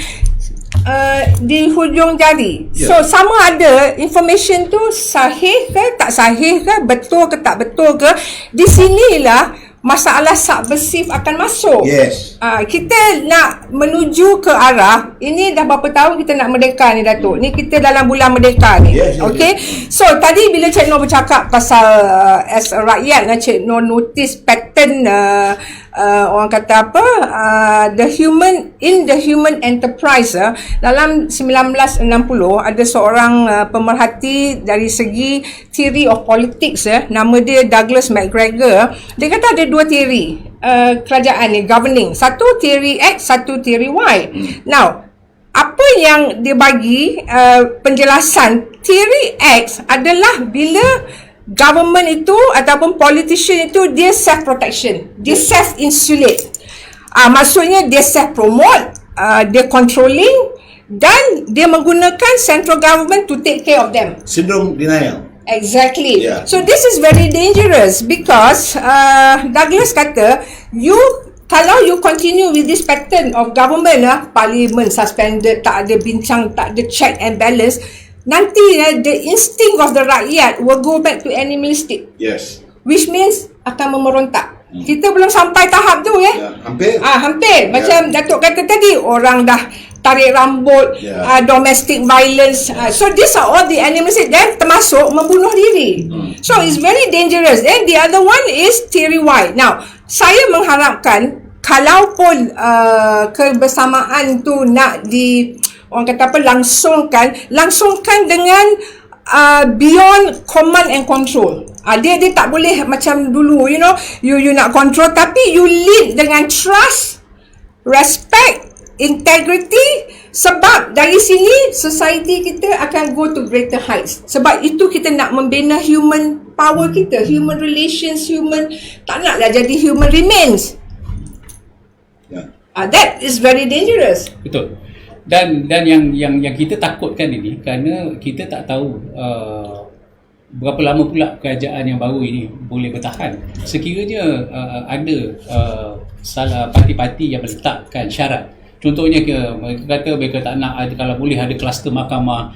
di hujung jari. So sama ada information tu sahih ke tak sahih ke, betul ke tak betul ke. Di sinilah masalah subversif akan masuk. Yes. Kita nak menuju ke arah, ini dah berapa tahun kita nak merdeka ni Datuk. Ni kita dalam bulan merdeka ni. Yes, Okay. So tadi bila Cik Noh bercakap pasal as a rakyat, Cik Noh notice pattern orang kata apa, the human enterprise. Dalam 1960 ada seorang pemerhati dari segi theory of politics, nama dia Douglas MacGregor. Dia kata ada dua teori kerajaan ni, governing. Satu teori X, satu teori Y. Now, apa yang dia bagi penjelasan teori X adalah bila government itu ataupun politician itu dia self protection, dia self insulate. Maksudnya dia self promote, dia controlling dan dia menggunakan central government to take care of them. Syndrome denial. Exactly. Yeah. So this is very dangerous because Douglas kata kalau you continue with this pattern of government, parliament suspended, tak ada bincang, tak ada check and balance, nanti the instinct of the rakyat will go back to animalistic. Yes. Which means akan memerontak. Kita belum sampai tahap tu Hampir. Hampir. Macam Datuk kata tadi, orang dah tarik rambut, domestic violence. So these are all the animalistic, dan termasuk membunuh diri. So it's very dangerous. Then the other one is theory Y. Now, saya mengharapkan kalaupun kebersamaan tu nak orang kata apa, langsungkan dengan beyond command and control. Dia tak boleh macam dulu, you nak control, tapi you lead dengan trust, respect, integrity. Sebab dari sini society kita akan go to greater heights. Sebab itu kita nak membina human power kita, human relations, tak naklah jadi human remains. That is very dangerous. Betul. Dan yang kita takutkan ini kerana kita tak tahu berapa lama pula kerajaan yang baru ini boleh bertahan. Sekiranya ada salah parti-parti yang meletakkan syarat. Contohnya mereka kata mereka tak nak ada, kalau boleh ada kluster mahkamah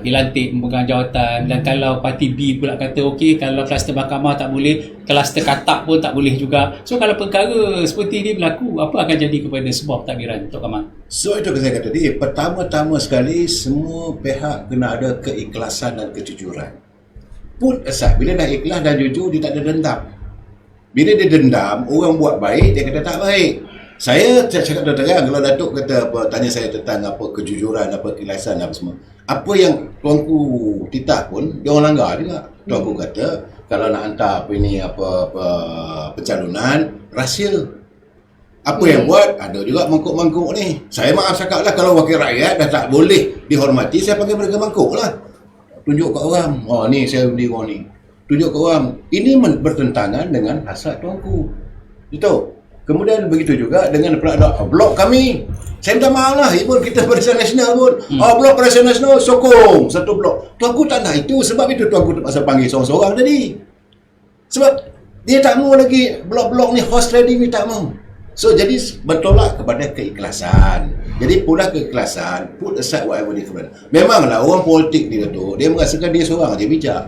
dilantik memegang jawatan, dan kalau parti B pula kata okey, kalau kluster mahkamah tak boleh, kluster katak pun tak boleh juga. So kalau perkara seperti ini berlaku, apa akan jadi kepada sebuah pentadbiran, Tok Kamal? So itu saya kata tadi, pertama-tama sekali semua pihak kena ada keikhlasan dan kejujuran. Put aside, bila dah ikhlas dan jujur, dia tak ada dendam. Bila dia dendam, orang buat baik, dia kata tak baik. Saya cakap terang, kalau Datuk kata tanya saya tentang apa kejujuran, apa keikhlasan, apa semua, apa yang tuanku titah pun dia orang langgar juga. Tuanku kata kalau nak hantar pencalonan rahsia. Apa yang buat, ada juga mangkuk-mangkuk ni. Saya maaf cakaplah, kalau wakil rakyat dah tak boleh dihormati, saya panggil mereka mangkuk lah. Tunjuk kat orang, ni saya beli orang ni. Tunjuk kat orang. Ini bertentangan dengan hasrat tuanku. Itu. Kemudian begitu juga dengan blok kami. Saya minta maaf lah, pun kita Barisan Nasional pun. Blok Barisan Nasional sokong satu blok. Tuanku tak nak itu, sebab itu tuanku terpaksa panggil seorang-seorang tadi. Sebab dia tak mau lagi blok-blok ni, horse trading ni tak mau. So jadi bertolak kepada keikhlasan. Jadi pula keikhlasan, put aside whatever different. Memanglah orang politik dia tu, dia merasakan dia seorang aja bijak.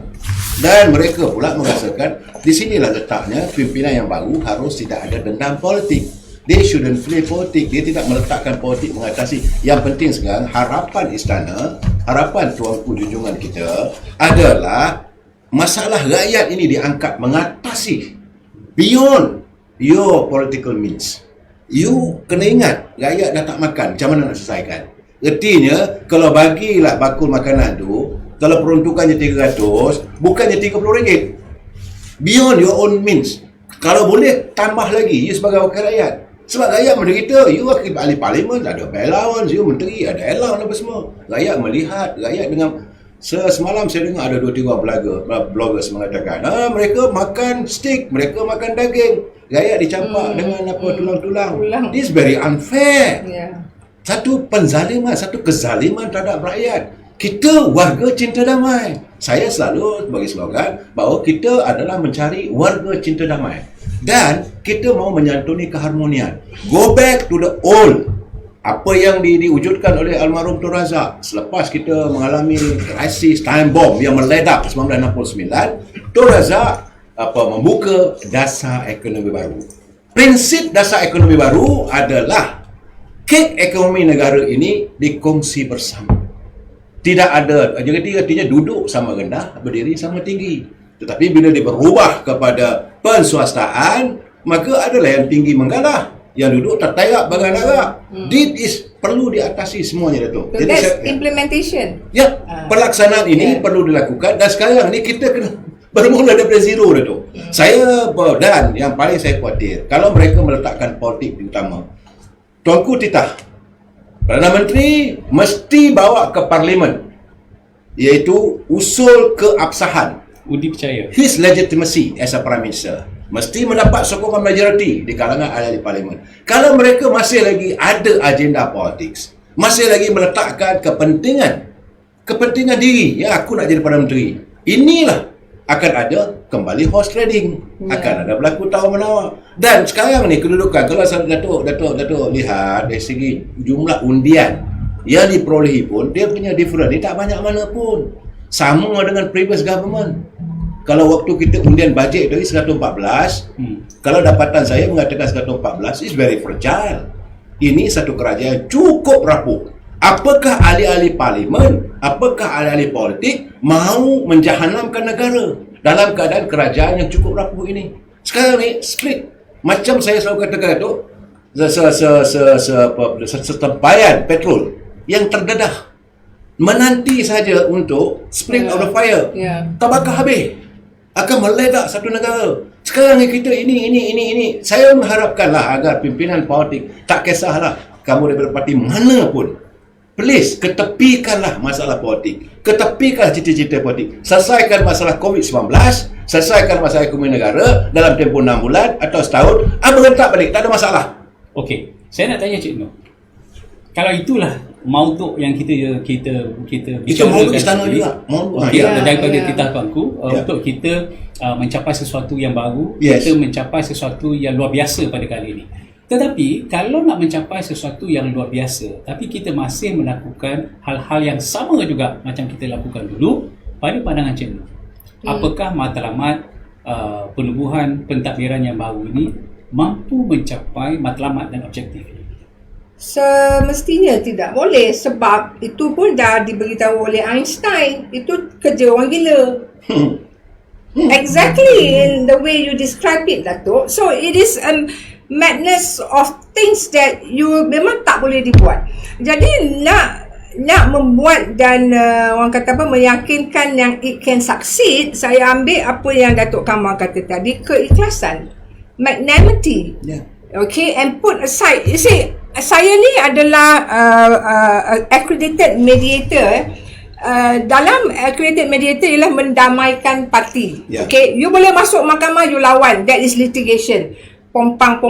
Dan mereka pula merasakan di sinilah letaknya pimpinan yang baru harus tidak ada dendam politik. They shouldn't play politik. Dia tidak meletakkan politik mengatasi. Yang penting sekarang harapan istana, harapan tuanku junjungan kita adalah masalah rakyat ini diangkat mengatasi beyond your political means. You kena ingat, rakyat dah tak makan, macam mana nak selesaikan? Artinya, kalau bagilah bakul makanan tu, kalau peruntukannya 300, bukannya RM30. Beyond your own means. Kalau boleh, tambah lagi, you sebagai wakil rakyat. Sebab rakyat menderita, you wakil ahli parlimen, ada allowance, you menteri, ada allowance apa semua. Rakyat melihat, rakyat dengan... Semalam saya dengar ada 2-3 bloggers mengatakan, mereka makan steak, mereka makan daging, rakyat dicampak dengan tulang-tulang. This is very unfair. Satu penzaliman, satu kezaliman terhadap rakyat. Kita warga cinta damai. Saya selalu bagi slogan bahawa kita adalah mencari warga cinta damai, dan kita mau menyantuni keharmonian. Go back to the old. Apa yang diwujudkan oleh almarhum Tun Razak selepas kita mengalami krisis time bomb yang meledak 1969, Tun Razak membuka dasar ekonomi baru. Prinsip dasar ekonomi baru adalah kek ekonomi negara ini dikongsi bersama. Tidak ada, jadi artinya duduk sama rendah, berdiri sama tinggi. Tetapi bila dia berubah kepada penswastaan, maka adalah yang tinggi menggalah, yang duduk tertayap beranak-anak. This is perlu diatasi semuanya, Datuk. So that's implementation. Ya, pelaksanaan ini perlu dilakukan, dan sekarang ni kita kena bermula daripada zero, Datuk. Saya dan yang paling saya khawatir, kalau mereka meletakkan politik utama, Tuanku titah Perdana Menteri mesti bawa ke Parlimen, iaitu usul keabsahan, Udi percaya his legitimacy as a Prime Minister, mesti mendapat sokongan majoriti di kalangan ahli Parlimen. Kalau mereka masih lagi ada agenda politik, masih lagi meletakkan kepentingan diri, ya aku nak jadi Perdana Menteri, inilah akan ada kembali horse trading, akan ada berlaku tawar-menawar. Dan sekarang ni kedudukan, kalau Datuk lihat dari segi jumlah undian yang diperolehi pun, dia punya different, dia tak banyak mana pun, sama dengan previous government. Kalau waktu kita undian bajet dari 114, kalau dapatan saya mengatakan 114 is very fragile. Ini satu kerajaan cukup rapuh. Apakah ahli-ahli parlimen, apakah ahli-ahli politik mahu menjahanamkan negara dalam keadaan kerajaan yang cukup rapuh ini? Sekarang ni split. Macam saya selalu katakan tu, setempayan petrol yang terdedah menanti saja untuk spring of the fire. Terbakar habis, akan meledak satu negara. Sekarang ni kita ini. Saya mengharapkanlah agar pimpinan politik, tak kisahlah kamu daripada parti mana pun, please, ketepikanlah masalah politik. Ketepikan cita-cita politik. Selesaikan masalah COVID-19, selesaikan masalah ekonomi negara dalam tempoh 6 bulan atau setahun, berentak balik, tak ada masalah. Okey, saya nak tanya Cik Nur. Kalau itulah mauduk yang kita Itu mauduk istana juga. Daripada kita tuanku, untuk kita mencapai sesuatu yang baru, kita mencapai sesuatu yang luar biasa pada kali ini. Tetapi kalau nak mencapai sesuatu yang luar biasa, tapi kita masih melakukan hal-hal yang sama juga macam kita lakukan dulu, pada pandangan Cik Nur, apakah matlamat penubuhan pentadbiran yang baru ini mampu mencapai matlamat dan objektif ini? Semestinya tidak boleh, sebab itu pun dah diberitahu oleh Einstein, itu kerja orang gila. Exactly in the way you describe it, Datuk. So it is madness of things that you memang tak boleh dibuat. Jadi nak membuat dan orang kata apa, meyakinkan yang it can succeed, saya ambil apa yang Datuk Kamal kata tadi, keikhlasan, magnanimity. Okay, and put aside, you see, saya ni adalah accredited mediator. Dalam accredited mediator ialah mendamaikan parti. Okay, you boleh masuk mahkamah, you lawan, that is litigation. Pompang.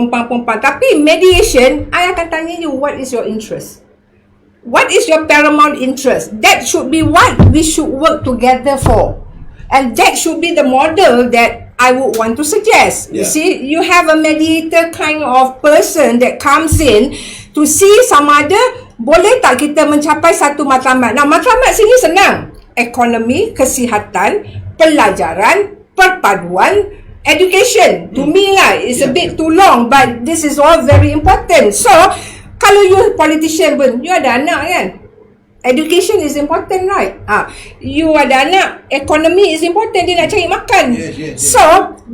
Tapi mediation, I akan tanya you, what is your interest? What is your paramount interest? That should be what we should work together for. And that should be the model that I would want to suggest. You see, you have a mediator kind of person that comes in to see sama ada boleh tak kita mencapai satu matlamat. Nah, matlamat sini senang. Ekonomi, kesihatan, pelajaran, perpaduan, education. To me lah, it's a bit too long, but this is all very important. So, kalau you politician pun, you ada anak kan? Education is important, right? You ada anak, economy is important, dia nak cari makan. So,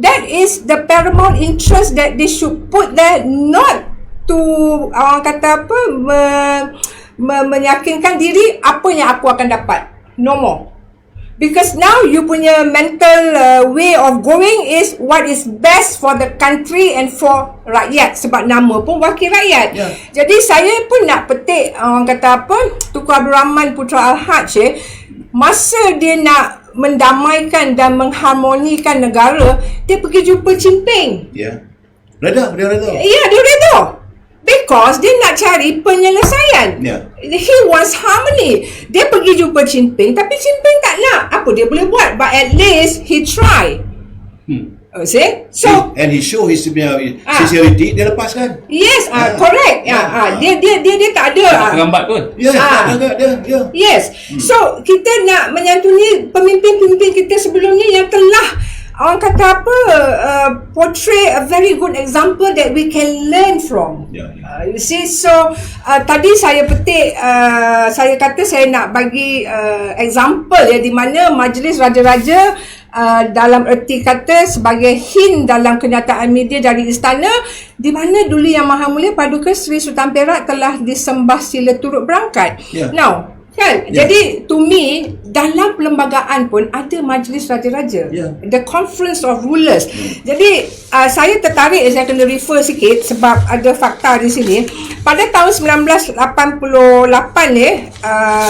that is the paramount interest that they should put there, not to orang kata apa, meyakinkan diri apa yang aku akan dapat. No more. Because now you punya mental way of going is what is best for the country and for rakyat, sebab nama pun wakil rakyat. Jadi saya pun nak petik orang kata apa, Tunku Abdul Rahman Putra Al-Haj, masa dia nak mendamaikan dan mengharmonikan negara, dia pergi jumpa Jinping. Dia reda. Dia reda. Because dia nak cari penyelesaian. He wants harmony. Dia pergi jumpa Jinping, tapi Jinping tak nak. Apa dia boleh buat? But at least he try. See? So, and he show his sincerity, dia lepaskan. Yes, correct. Dia tak ada. Terlambat pun. Yes. So, kita nak menyantuni pemimpin-pemimpin kita sebelum ni yang telah orang kata apa, portray a very good example that we can learn from. You see, so tadi saya petik, saya kata saya nak bagi example ya, di mana Majlis Raja-Raja dalam erti kata sebagai hint dalam kenyataan media dari istana, di mana dulu Yang Maha Mulia Paduka Seri Sultan Perak telah disembah sila turut berangkat. Now, kan? Jadi to me, dalam perlembagaan pun ada Majlis Raja-Raja, the Conference of Rulers. Jadi saya tertarik, saya kena refer sikit sebab ada fakta di sini. Pada tahun 1988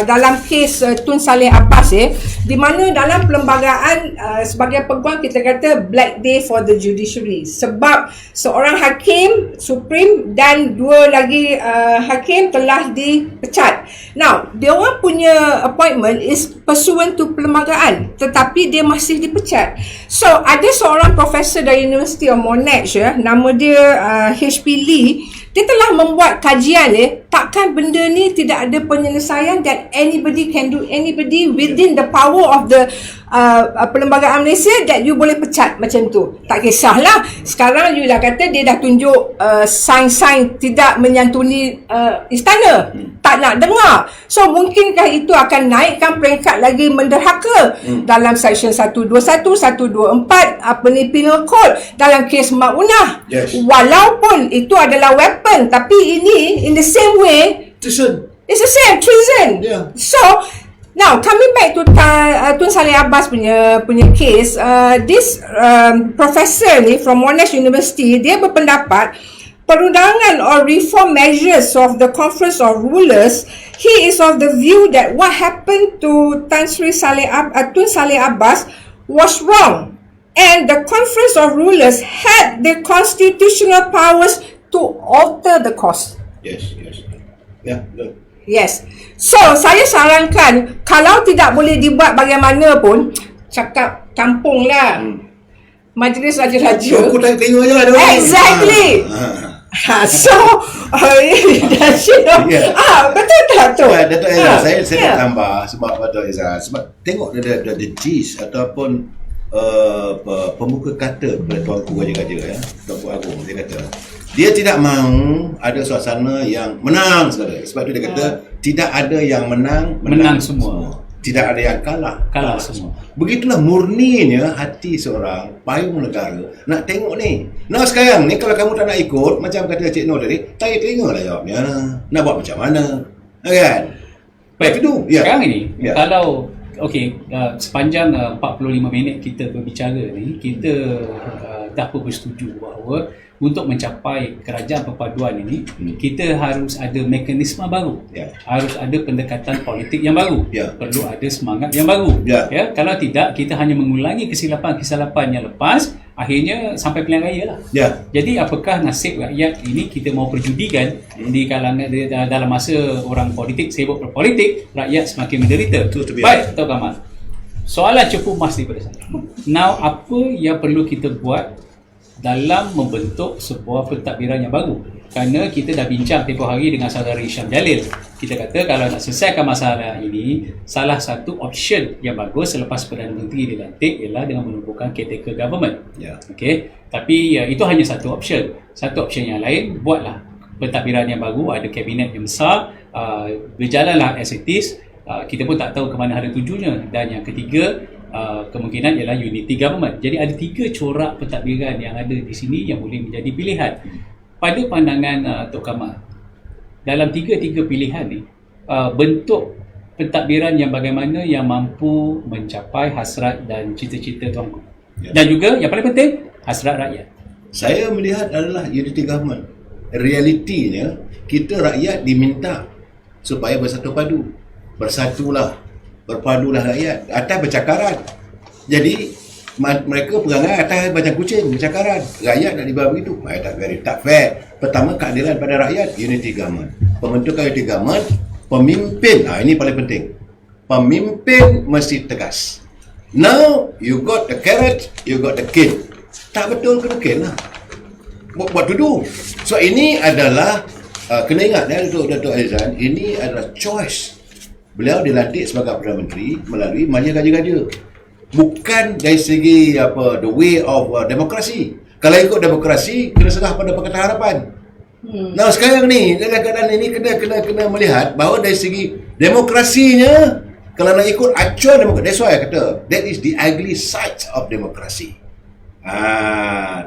dalam kes Tun Saleh Abbas di mana dalam perlembagaan sebagai peguam kita kata black day for the judiciary, sebab seorang hakim supreme dan dua lagi hakim telah dipecat. Now, dia orang punya appointment is pursuant to perlembagaan, tetapi dia masih dipecat. So, ada seorang profesor dari University of Monash nama dia H.P. Lee. Dia telah membuat kajian takkan benda ni tidak ada penyelesaian that anybody can do, anybody within the power of the perlembagaan Malaysia that you boleh pecat macam tu. Tak kisahlah sekarang you dah kata dia dah tunjuk sign-sign tidak menyantuni istana, tak nak dengar. So mungkinkah itu akan naikkan peringkat lagi menderhaka dalam section 121, 124 penal code dalam kes Maunah. Walaupun itu adalah weapon, tapi ini in the same way treason. It's the same treason. So now coming back to Tun Saleh Abbas punya case, this professor ni from Monash University, dia berpendapat perundangan or reform measures of the Conference of Rulers, he is of the view that what happened to Tun Saleh Abbas was wrong, and the Conference of Rulers had the constitutional powers to alter the course. Yes. So, saya sarankan kalau tidak boleh dibuat bagaimana pun, cakap kampung lah. Majlis Raja-Raja. Aku tak tengok je lah. Exactly. So, betul tak tu? Dato' Aizal, saya nak tambah sebab Dato' Aizal, sebab tengok the gist ataupun pembuka kata kepada Tuanku Raja-Raja Tuanku Agong, dia kata dia tidak mahu ada suasana yang menang sekali. Sebab tu dia kata tidak ada yang menang semua. Tidak ada yang kalah semua. Begitulah murninya hati seorang payung negara nak tengok ni. Nah sekarang ni kalau kamu tak nak ikut, macam kata Cik Nur tadi, tak tengoklah jawabnya. Nak buat macam mana? Kan? Baik, sekarang ini kalau sepanjang 45 minit kita berbicara ni, kita dah bersetuju bahawa untuk mencapai kerajaan perpaduan ini, kita harus ada mekanisme baru, harus ada pendekatan politik yang baru, perlu ada semangat yang baru. Kalau tidak, kita hanya mengulangi kesilapan-kesilapan yang lepas, akhirnya sampai pilihan raya lah. Jadi apakah nasib rakyat ini kita mau perjudikan di kalangan dalam masa orang politik sibuk berpolitik, rakyat semakin menderita. Baik, Tok Kamal, soalan cepu emas daripada saya. Now, apa yang perlu kita buat dalam membentuk sebuah pentadbiran yang baru? Kerana kita dah bincang tempoh hari dengan saudara Hisham Jalil. Kita kata kalau nak selesaikan masalah ini, salah satu option yang bagus selepas Perdana Menteri dilantik ialah dengan menubuhkan caretaker government. Tapi itu hanya satu option. Satu option yang lain, buatlah pentadbiran yang baru, ada kabinet yang besar, berjalanlah as it is. Kita pun tak tahu ke mana ada tujunya. Dan yang ketiga, kemungkinan ialah unity government. Jadi ada 3 corak pentadbiran yang ada di sini yang boleh menjadi pilihan. Pada pandangan Tok Kamal, dalam 3 pilihan ni, bentuk pentadbiran yang bagaimana yang mampu mencapai hasrat dan cita-cita tuanku. Dan juga yang paling penting, hasrat rakyat. Saya melihat adalah unity government. Realitinya, kita rakyat diminta supaya bersatu padu. Bersatulah, berpadulah rakyat atas bercakaran. Jadi mereka perangai atas macam kucing bercakaran. Rakyat nak dibawa begitu, tak fair. Pertama, keadilan pada rakyat, unity government. Pembentukan unity government, pemimpin, ini paling penting. Pemimpin mesti tegas. Now you got the carrot, you got the cane. Tak betul kena cane lah. What to do? So ini adalah kena ingat Dato' Aizal, ini adalah choice. Beliau dilantik sebagai Perdana Menteri melalui Majlis Raja-Raja. bukan dari segi the way of demokrasi. Kalau ikut demokrasi, kena serah pada Pakatan Harapan. Nah, sekarang ni dalam keadaan ini kena melihat bahawa dari segi demokrasinya, kalau nak ikut acuan demokrasi, that's why I kata that is the ugly side of demokrasi.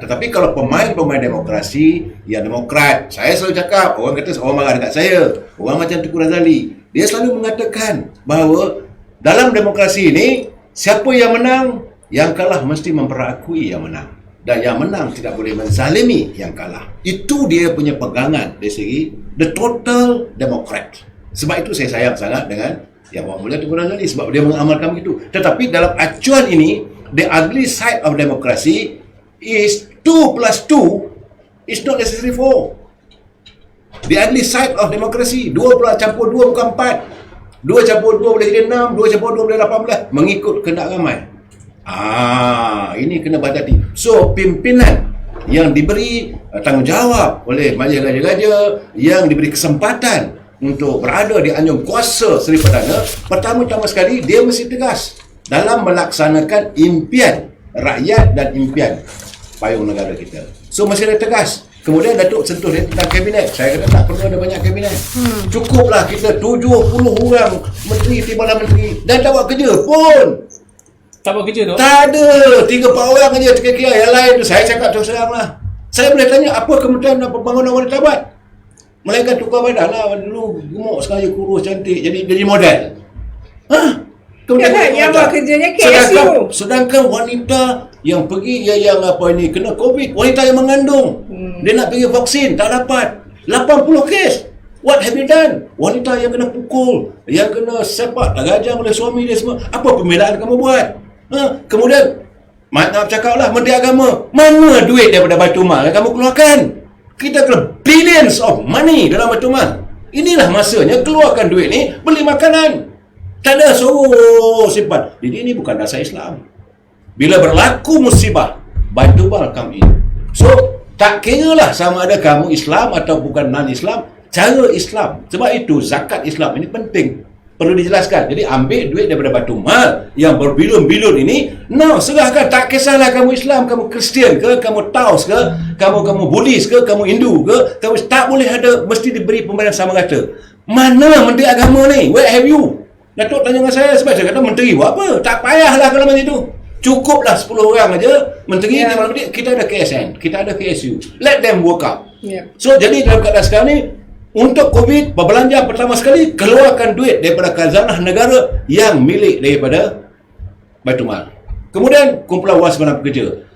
Tetapi kalau pemain demokrasi yang demokrat, saya selalu cakap, orang marah dekat saya, orang macam Tengku Razali, dia selalu mengatakan bahawa dalam demokrasi ini, siapa yang menang, yang kalah mesti memperakui yang menang. Dan yang menang tidak boleh menzalimi yang kalah. Itu dia punya pegangan dari segi the total Democrat. Sebab itu saya sayang sangat dengan Yang Mulia Tengku Razali, sebab dia mengamalkan begitu. Tetapi dalam acuan ini, the ugly side of democracy is 2 plus 2 is not necessary 4. The ugly side of democracy, 2 campur 2 bukan 4. 2 campur 2 boleh jadi 6, 2 campur 2 boleh 18, mengikut kehendak ramai. Ini kena badati. So, pimpinan yang diberi tanggungjawab oleh majlis raja-raja, yang diberi kesempatan untuk berada di anjung kuasa Seri Perdana, pertama-tama sekali dia mesti tegas dalam melaksanakan impian rakyat dan impian payung negara kita. So, mesti ada tegas. Kemudian Datuk sentuh tentang kabinet. Saya kata tak perlu ada banyak kabinet. Cukuplah kita 70 orang menteri, timbalan menteri, dan tak buat kerja pun. Tak buat kerja tu? Tak ada. 3-4 orang aja kira-kira. Yang lain tu saya cakap terus terang lah. Saya boleh tanya apa Kementerian Pembangunan Wanita buat? Melainkan tukar badan lah. Dulu gemuk sekali, kurus, cantik. Jadi model. Yang buat kerjanya KSU. Sedangkan wanita yang pergi yang kena COVID, wanita yang mengandung, dia nak pergi vaksin tak dapat. 80 kes. What have you done? Wanita yang kena pukul, yang kena sepak tergajang oleh suami dia semua. Apa pembelaan kamu buat? Kemudian maaf cakaplah, Menteri Agama, mana duit daripada Baitul Mal yang kamu keluarkan? Kita kena billions of money dalam Baitul Mal. Inilah masanya keluarkan duit ni beli makanan. Tak ada suruh simpan. Jadi ini bukan dasar Islam. Bila berlaku musibah, Baitul Mal come in. So, tak kira lah sama ada kamu Islam atau bukan non-Islam, cara Islam. Sebab itu zakat Islam ini penting. Perlu dijelaskan. Jadi ambil duit daripada Baitul Mal yang berbilion-bilion ini, serahkan. Tak kisahlah kamu Islam, kamu Kristian ke, kamu Taos ke, kamu Buddhis ke, kamu Hindu ke, kamu tak boleh ada, mesti diberi pemberian sama rata. Mana Menteri Agama ni? Where have you? Datuk tanya dengan saya, sebab saya kata menteri buat apa? Tak payahlah kalau macam itu. Cukuplah 10 orang aja menteri, kita ada KSN, kita ada KSU. Let them work out. So jadi dalam keadaan sekarang ni, untuk COVID, berbelanja pertama sekali, keluarkan duit daripada khazanah negara yang milik daripada Baitul Mal. Kemudian kumpulan wang simpanan pekerja.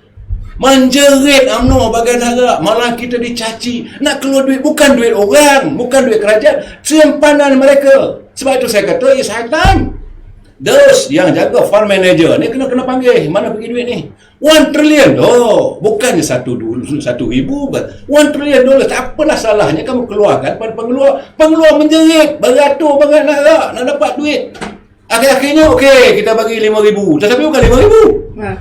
Menjerit UMNO bagian negara, malah kita dicaci. Nak keluar duit, bukan duit orang, bukan duit kerajaan, simpanan mereka. Sebab itu saya kata, it's high time. Those yang jaga fund manager ni kena panggil. Mana pergi duit ni? 1 trillion. Bukannya 1 ribu. 1 trillion dolar. Tak apalah salahnya kamu keluarkan pada pengeluar menjerit beratur banyak nak dapat duit. Akhir-akhirnya okey, kita bagi 5,000. Tetapi bukan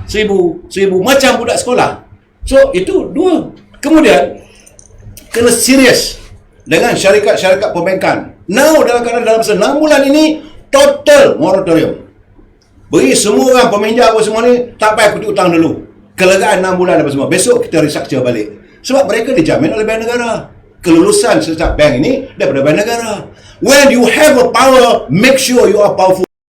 5,000. 1,000 macam budak sekolah. So itu 2. Kemudian kena serius dengan syarikat-syarikat perbankan. Now dalam 6 bulan ini total moratorium. Beri semua orang peminjam apa semua ni tak payah kutip hutang dulu. Kelegaan 6 bulan apa semua. Besok kita restructure balik. Sebab mereka dijamin oleh bank negara. Kelulusan setiap bank ini daripada bank negara. When you have a power, make sure you are powerful.